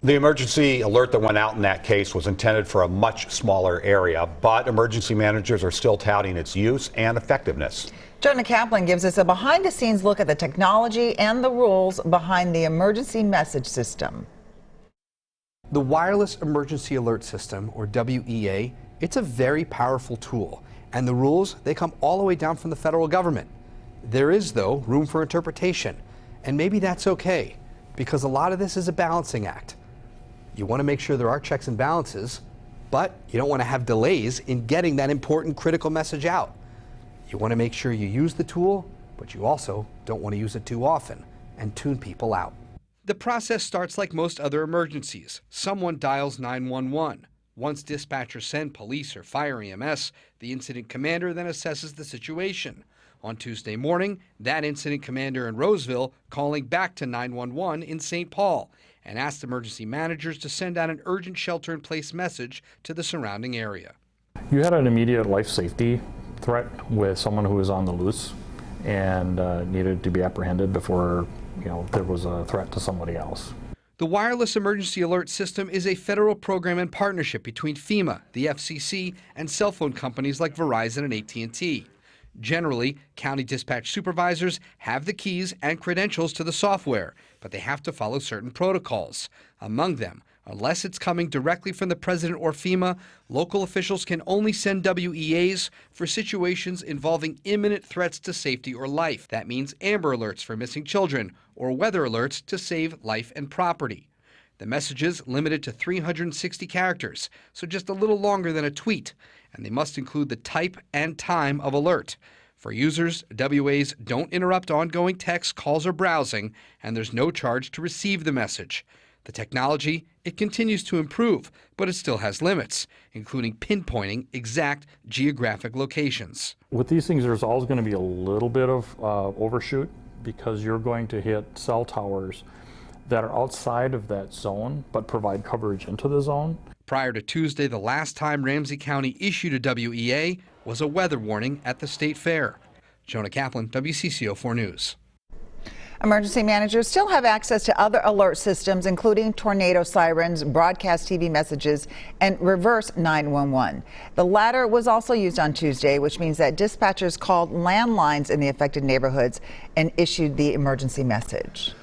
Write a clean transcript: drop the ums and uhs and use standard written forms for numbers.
The emergency alert that went out in that case was intended for a much smaller area, but emergency managers are still touting its use and effectiveness. Jonah Kaplan gives us a behind-the-scenes look at the technology and the rules behind the emergency message system. The Wireless Emergency Alert System, or WEA, it's a very powerful tool, and the rules, they come all the way down from the federal government. There is, though, room for interpretation, and maybe that's okay, because a lot of this is a balancing act. You want to make sure there are checks and balances, but you don't want to have delays in getting that important critical message out. You want to make sure you use the tool, but you also don't want to use it too often and tune people out. The process starts like most other emergencies. Someone dials 911. Once dispatchers send police or fire EMS, the incident commander then assesses the situation. On Tuesday morning, that incident commander in Roseville calling back to 911 in St. Paul and asked emergency managers to send out an urgent shelter-in-place message to the surrounding area. You had an immediate life safety threat with someone who was on the loose and needed to be apprehended before there was a threat to somebody else. The Wireless Emergency Alert System is a federal program in partnership between FEMA, the FCC, and cell phone companies like Verizon and AT&T. Generally, county dispatch supervisors have the keys and credentials to the software, but they have to follow certain protocols. Among them, unless it's coming directly from the president or FEMA, local officials can only send WEAs for situations involving imminent threats to safety or life. That means Amber Alerts for missing children or weather alerts to save life and property. The messages limited to 360 characters, so just a little longer than a tweet, and they must include the type and time of alert. For users, WAs don't interrupt ongoing text, calls, or browsing, and there's no charge to receive the message. The technology, it continues to improve, but it still has limits, including pinpointing exact geographic locations. With these things, there's always going to be a little bit of overshoot because you're going to hit cell towers that are outside of that zone but provide coverage into the zone. Prior to Tuesday, the last time Ramsey County issued a WEA was a weather warning at the state fair. Jonah Kaplan, WCCO 4 News. Emergency managers still have access to other alert systems, including tornado sirens, broadcast TV messages, and reverse 911. The latter was also used on Tuesday, which means that dispatchers called landlines in the affected neighborhoods and issued the emergency message.